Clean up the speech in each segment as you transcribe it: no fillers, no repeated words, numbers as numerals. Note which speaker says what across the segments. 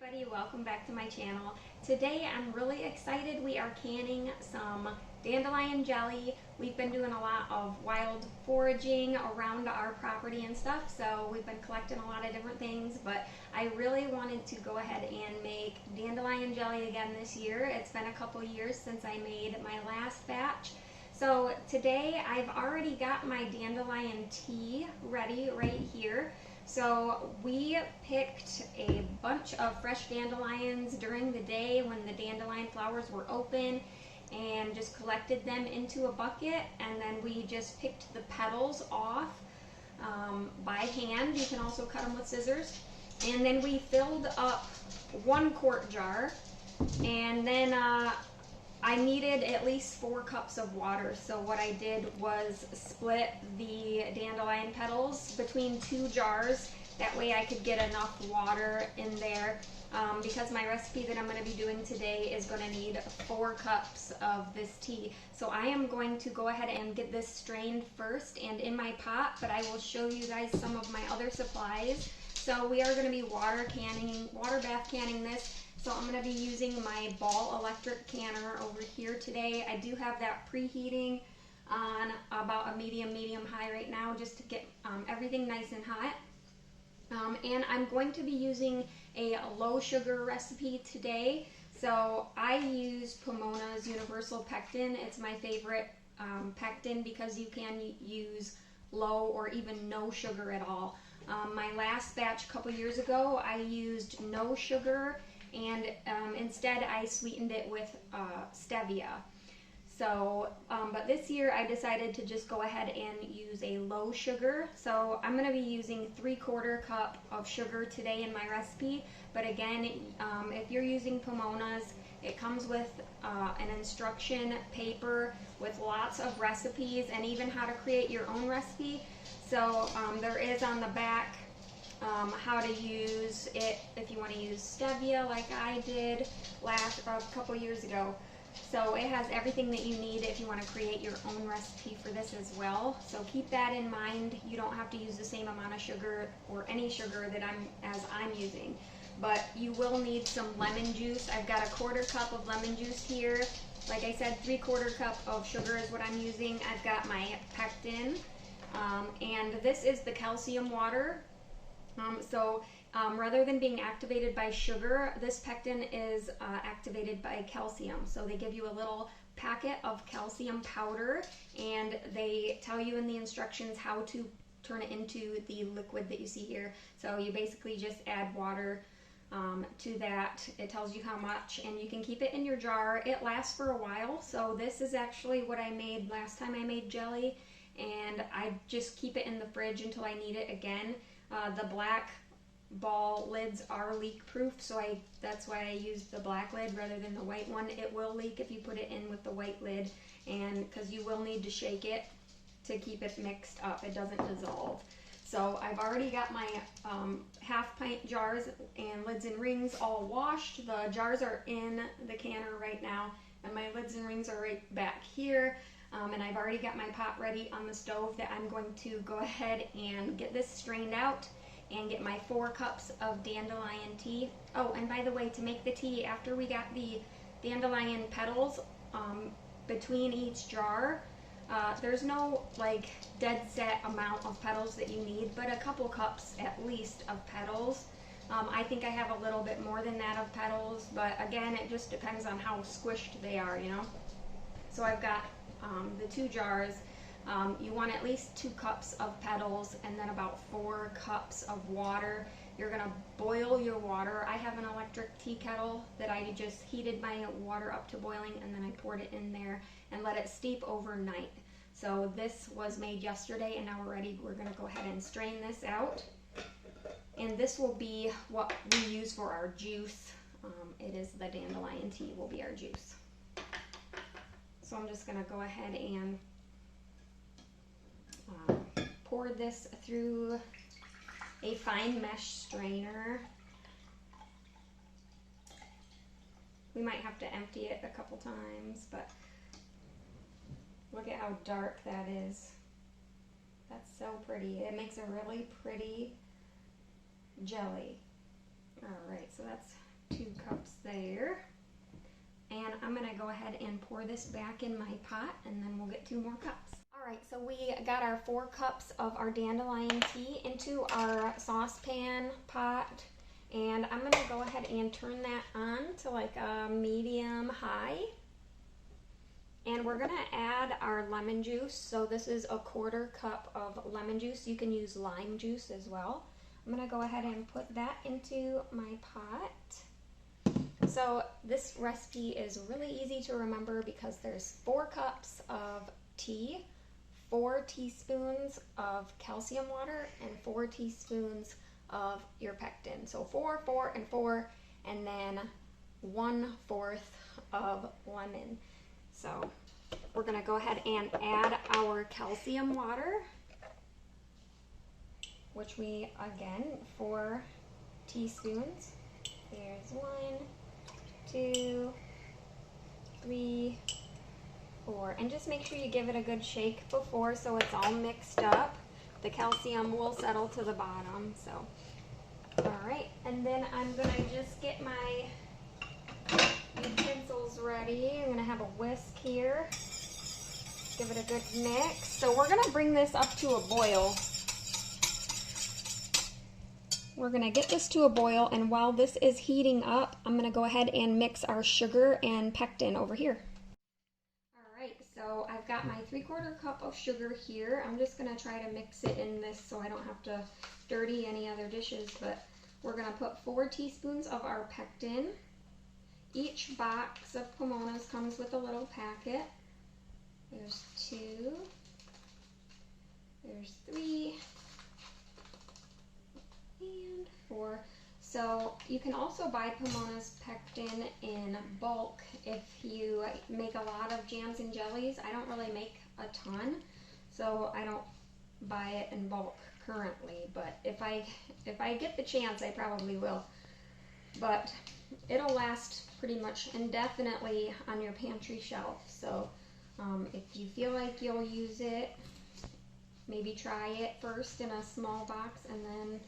Speaker 1: Everybody, welcome back to my channel. Today I'm really excited. We are canning some dandelion jelly. We've been doing a lot of wild foraging around our property and stuff, so we've been collecting a lot of different things, but I really wanted to go ahead and make dandelion jelly again this year. It's been a couple years since I made my last batch. So today I've already got my dandelion tea ready right here. So we picked a bunch of fresh dandelions during the day when the dandelion flowers were open and just collected them into a bucket, and then we just picked the petals off by hand. You can also cut them with scissors. And then we filled up 1 quart jar, and then I needed at least 4 cups of water. So what I did was split the dandelion petals between 2 jars. That way I could get enough water in there because my recipe that I'm going to be doing today is going to need 4 cups of this tea. So I am going to go ahead and get this strained first and in my pot, but I will show you guys some of my other supplies. So we are going to be water bath canning this. So I'm going to be using my Ball electric canner over here today. I do have that preheating on about a medium high right now just to get everything nice and hot. And I'm going to be using a low sugar recipe today. So I use Pomona's Universal Pectin. It's my favorite pectin because you can use low or even no sugar at all. My last batch a couple years ago, I used no sugar, and instead I sweetened it with stevia. So, but this year I decided to just go ahead and use a low sugar. So I'm going to be using 3/4 cup of sugar today in my recipe. But again, if you're using Pomona's, it comes with an instruction paper with lots of recipes and even how to create your own recipe. So there is on the back how to use it if you want to use stevia like I did a couple years ago. So it has everything that you need if you want to create your own recipe for this as well. So keep that in mind. You don't have to use the same amount of sugar or any sugar that I'm using. But you will need some lemon juice. I've got a 1/4 cup of lemon juice here. Like I said, 3/4 cup of sugar is what I'm using. I've got my pectin, and this is the calcium water. Rather than being activated by sugar, this pectin is activated by calcium. So they give you a little packet of calcium powder, and they tell you in the instructions how to turn it into the liquid that you see here. So you basically just add water to that. It tells you how much, and you can keep it in your jar. It lasts for a while. So this is actually what I made last time I made jelly, and I just keep it in the fridge until I need it again. The black Ball lids are leak proof, so that's why I used the black lid rather than the white one. It will leak if you put it in with the white lid, and because you will need to shake it to keep it mixed up. It doesn't dissolve. So I've already got my 1/2 pint jars and lids and rings all washed. The jars are in the canner right now, and my lids and rings are right back here. And I've already got my pot ready on the stove that I'm going to go ahead and get this strained out and get my 4 cups of dandelion tea. Oh, and by the way, to make the tea, after we got the dandelion petals between each jar, there's no like dead set amount of petals that you need, but a couple cups at least of petals. I think I have a little bit more than that of petals, but again, it just depends on how squished they are, you know. So I've got the 2 jars. You want at least 2 cups of petals and then about 4 cups of water. You're going to boil your water. I have an electric tea kettle that I just heated my water up to boiling, and then I poured it in there and let it steep overnight. So this was made yesterday, and now we're ready. We're going to go ahead and strain this out. And this will be what we use for our juice. It is the dandelion tea will be our juice. So I'm just going to go ahead and pour this through a fine mesh strainer. We might have to empty it a couple times, but look at how dark that is. That's so pretty. It makes a really pretty jelly. Alright, so that's there. And I'm gonna go ahead and pour this back in my pot, and then we'll get 2 more cups. All right, so we got our 4 cups of our dandelion tea into our saucepan pot, and I'm gonna go ahead and turn that on to like a medium high. And we're gonna add our lemon juice. So this is a 1/4 cup of lemon juice. You can use lime juice as well. I'm gonna go ahead and put that into my pot. So this recipe is really easy to remember because there's 4 cups of tea, 4 teaspoons of calcium water, and 4 teaspoons of your pectin. So 4, 4, and 4, and then 1/4 of lemon. So we're gonna go ahead and add our calcium water, which we, again, 4 teaspoons. There's 1, 2, 3, 4. And just make sure you give it a good shake before so it's all mixed up. The calcium will settle to the bottom. So, all right. And then I'm gonna just get my utensils ready. I'm gonna have a whisk here. Give it a good mix. So we're gonna bring this up to a boil. We're gonna get this to a boil, and while this is heating up, I'm gonna go ahead and mix our sugar and pectin over here. All right, so I've got my 3/4 cup of sugar here. I'm just gonna try to mix it in this so I don't have to dirty any other dishes, but we're gonna put 4 teaspoons of our pectin. Each box of Pomonas comes with a little packet. There's 2, there's 3, and 4. So you can also buy Pomona's pectin in bulk if you make a lot of jams and jellies. I don't really make a ton, so I don't buy it in bulk currently, but if I get the chance, I probably will. But it'll last pretty much indefinitely on your pantry shelf. So if you feel like you'll use it, maybe try it first in a small box and then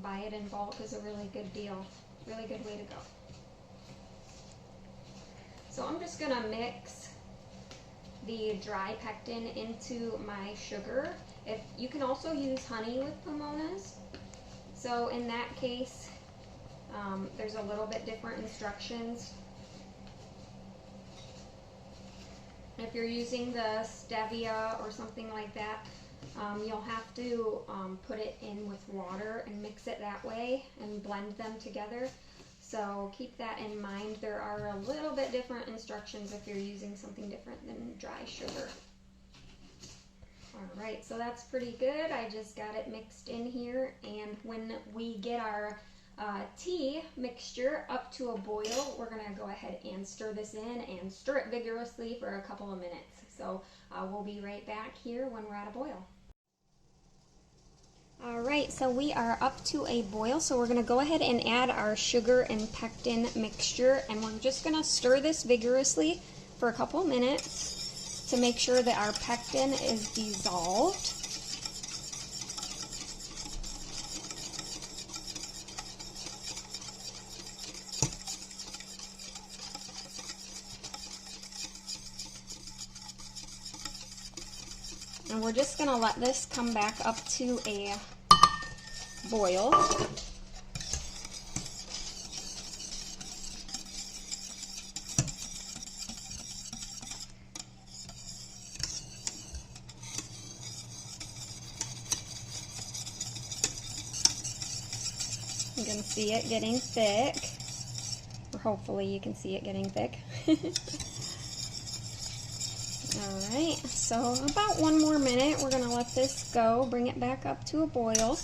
Speaker 1: buy it in bulk is a really good deal, really good way to go. So I'm just gonna mix the dry pectin into my sugar. If you can also use honey with Pomonas. So in that case, there's a little bit different instructions. If you're using the stevia or something like that, you'll have to put it in with water and mix it that way and blend them together. So keep that in mind. There are a little bit different instructions if you're using something different than dry sugar. All right, so that's pretty good. I just got it mixed in here, and when we get our tea mixture up to a boil, we're gonna go ahead and stir this in and stir it vigorously for a couple of minutes. So we'll be right back here when we're at a boil. All right, so we are up to a boil, so we're gonna go ahead and add our sugar and pectin mixture, and we're just gonna stir this vigorously for a couple of minutes to make sure that our pectin is dissolved. And we're just gonna let this come back up to a boil. You can see it getting thick, or hopefully you can see it getting thick. Alright, so about 1 more minute, we're going to let this go, bring it back up to a boil.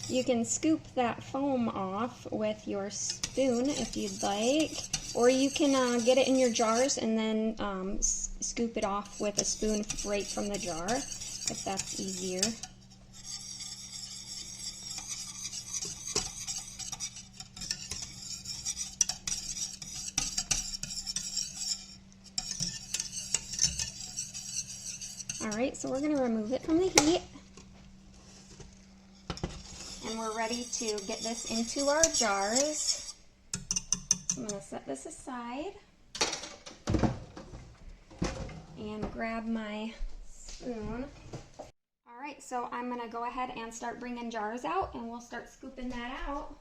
Speaker 1: You can scoop that foam off with your spoon if you'd like, or you can get it in your jars and then scoop it off with a spoon right from the jar, if that's easier. Alright, so we're going to remove it from the heat. And we're ready to get this into our jars. I'm going to set this aside and grab my spoon. All right, so I'm going to go ahead and start bringing jars out, and we'll start scooping that out.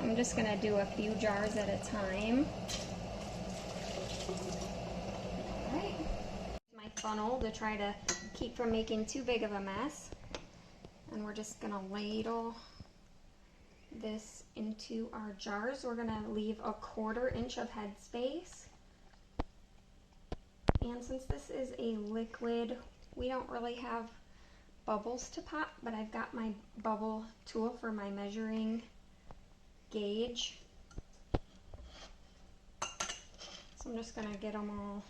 Speaker 1: I'm just going to do a few jars at a time. Alright. My funnel to try to keep from making too big of a mess. And we're just going to ladle this into our jars. We're going to leave a 1/4 inch of head space. And since this is a liquid, we don't really have bubbles to pop, but I've got my bubble tool for my measuring gauge. So I'm just going to get them all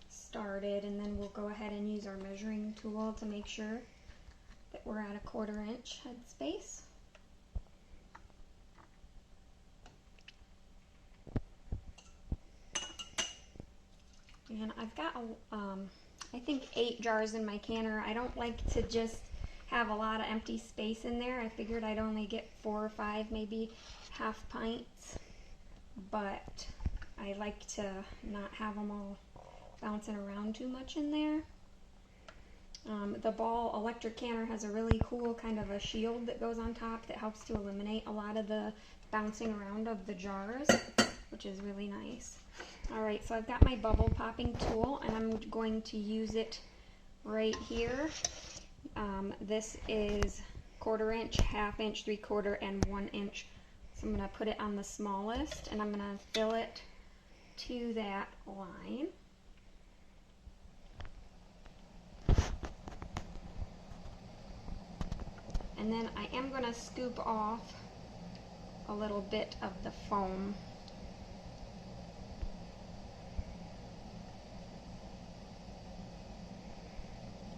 Speaker 1: started, and then we'll go ahead and use our measuring tool to make sure that we're at a 1/4 inch head space. And I've got I think 8 jars in my canner. I don't like to just have a lot of empty space in there. I figured I'd only get 4 or 5, maybe half pints, but I like to not have them all bouncing around too much in there. The Ball electric canner has a really cool kind of a shield that goes on top that helps to eliminate a lot of the bouncing around of the jars, which is really nice. Alright, so I've got my bubble popping tool, and I'm going to use it right here. This is 1/4 inch, 1/2 inch, 3/4, and 1 inch. So I'm going to put it on the smallest, and I'm going to fill it to that line. And then I am going to scoop off a little bit of the foam.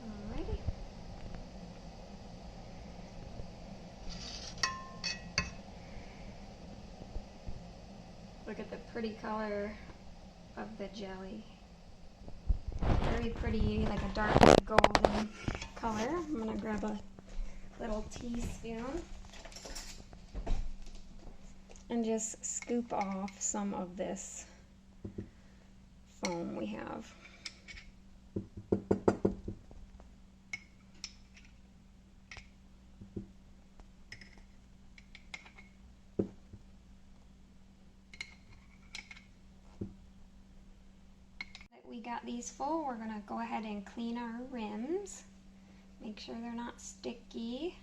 Speaker 1: Alrighty. Look at the pretty color of the jelly. Very pretty, like a dark golden color. I'm going to grab a little teaspoon and just scoop off some of this foam we have. We got these full, we're going to go ahead and clean our rims. Make sure they're not sticky.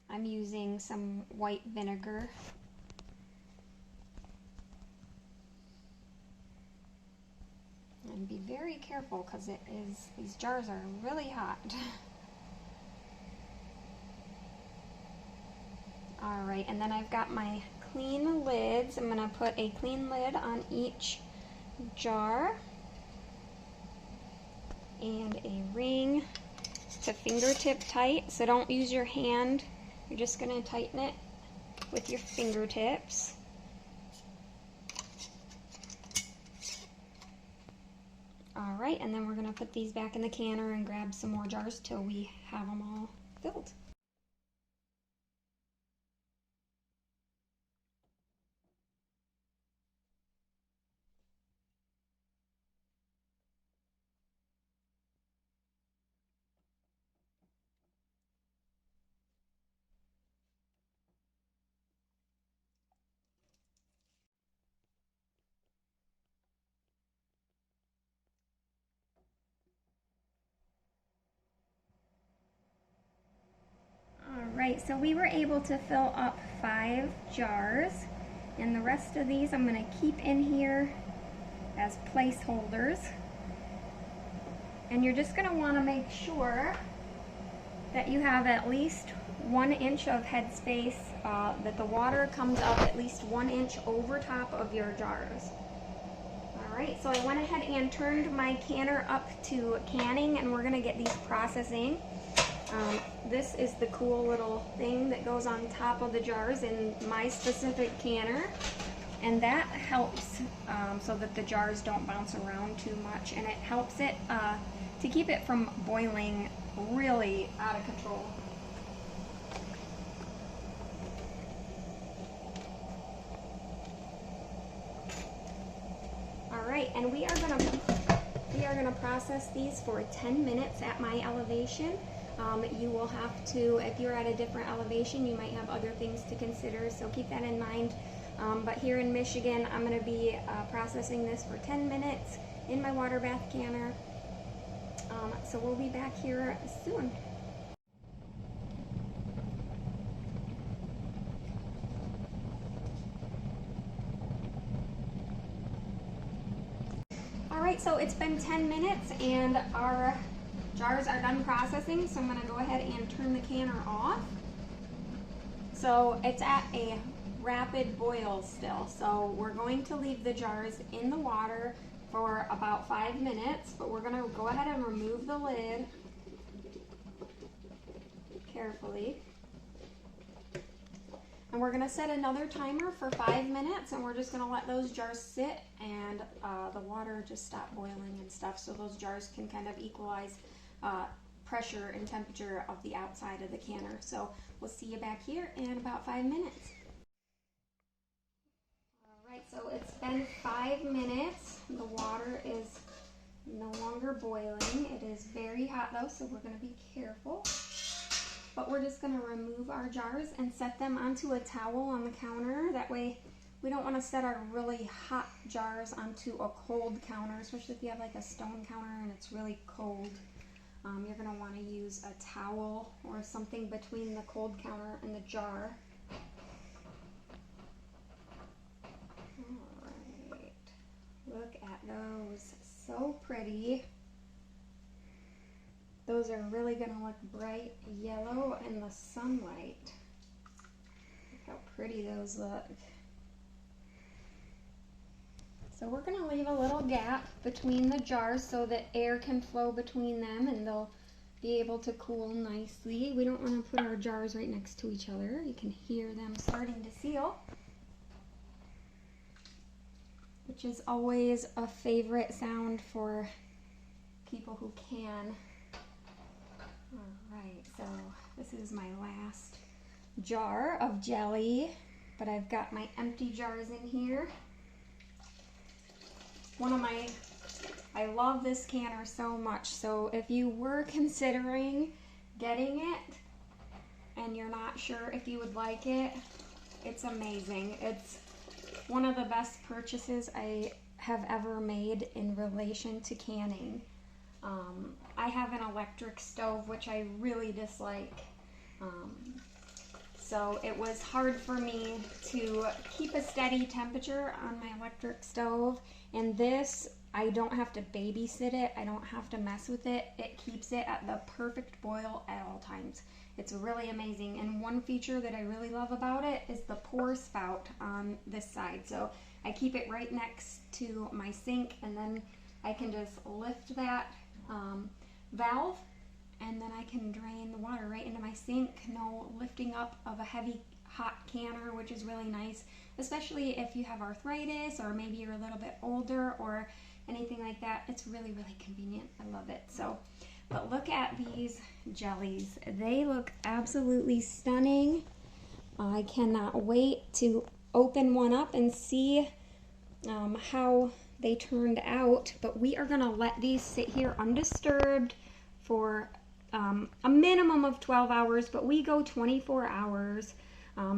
Speaker 1: I'm using some white vinegar. And be very careful because these jars are really hot. Alright, and then I've got my clean lids. I'm going to put a clean lid on each jar and a ring to fingertip tight. So don't use your hand. You're just going to tighten it with your fingertips. Alright, and then we're going to put these back in the canner and grab some more jars till we have them all filled. Alright, so we were able to fill up 5 jars, and the rest of these I'm going to keep in here as placeholders. And you're just going to want to make sure that you have at least 1 inch of headspace, that the water comes up at least 1 inch over top of your jars. Alright, so I went ahead and turned my canner up to canning, and we're going to get these processing. This is the cool little thing that goes on top of the jars in my specific canner, and that helps so that the jars don't bounce around too much, and it helps it to keep it from boiling really out of control. Alright, and we are gonna process these for 10 minutes at my elevation. You will have to, if you're at a different elevation, you might have other things to consider, so keep that in mind. But here in Michigan, I'm going to be processing this for 10 minutes in my water bath canner. So we'll be back here soon. Alright, so it's been 10 minutes and our jars are done processing, so I'm going to go ahead and turn the canner off. So it's at a rapid boil still, so we're going to leave the jars in the water for about 5 minutes, but we're going to go ahead and remove the lid carefully. And we're going to set another timer for 5 minutes, and we're just going to let those jars sit and the water just stop boiling and stuff, so those jars can kind of equalize pressure and temperature of the outside of the canner. So we'll see you back here in about 5 minutes. Alright, so it's been 5 minutes. The water is no longer boiling. It is very hot though, so we're going to be careful. But we're just going to remove our jars and set them onto a towel on the counter. That way we don't want to set our really hot jars onto a cold counter, especially if you have like a stone counter and it's really cold. You're going to want to use a towel or something between the cold counter and the jar. Alright, look at those, so pretty. Those are really going to look bright yellow in the sunlight. Look how pretty those look. So we're going to leave a little gap between the jars so that air can flow between them and they'll be able to cool nicely. We don't want to put our jars right next to each other. You can hear them starting to seal, which is always a favorite sound for people who can. Alright, so this is my last jar of jelly, but I've got my empty jars in here. I love this canner so much, so if you were considering getting it and you're not sure if you would like it, it's amazing. It's one of the best purchases I have ever made in relation to canning. I have an electric stove, which I really dislike. So it was hard for me to keep a steady temperature on my electric stove, and this, I don't have to babysit it, I don't have to mess with it. It keeps it at the perfect boil at all times. It's really amazing, and one feature that I really love about it is the pour spout on this side. So I keep it right next to my sink, and then I can just lift that valve, and then I can drain the water right into my sink. No lifting up of a heavy hot canner, which is really nice, especially if you have arthritis or maybe you're a little bit older or anything like that. It's really, really convenient. I love it. So, but look at these jellies. They look absolutely stunning. I cannot wait to open one up and see how they turned out. But we are going to let these sit here undisturbed for a minimum of 12 hours, but we go 24 hours.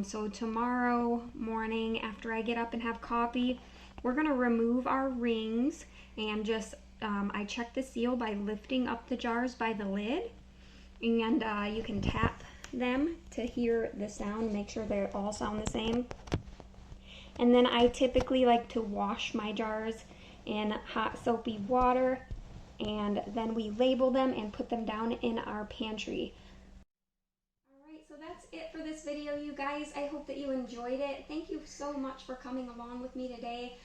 Speaker 1: So tomorrow morning, after I get up and have coffee, we're going to remove our rings and just, I check the seal by lifting up the jars by the lid, and you can tap them to hear the sound, make sure they all sound the same. And then I typically like to wash my jars in hot soapy water, and then we label them and put them down in our pantry. Alright, so that's it for for this video, you guys. I hope that you enjoyed it. Thank you so much for coming along with me today.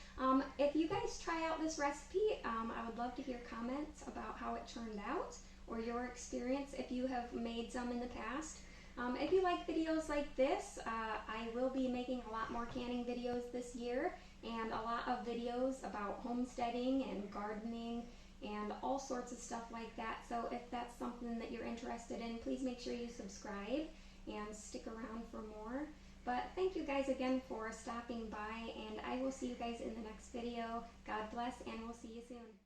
Speaker 1: If you guys try out this recipe, I would love to hear comments about how it turned out or your experience if you have made some in the past. If you like videos like this, I will be making a lot more canning videos this year and a lot of videos about homesteading and gardening and all sorts of stuff like that. So if that's something that you're interested in, please make sure you subscribe and stick around for more. But thank you guys again for stopping by, and I will see you guys in the next video. God bless, and we'll see you soon.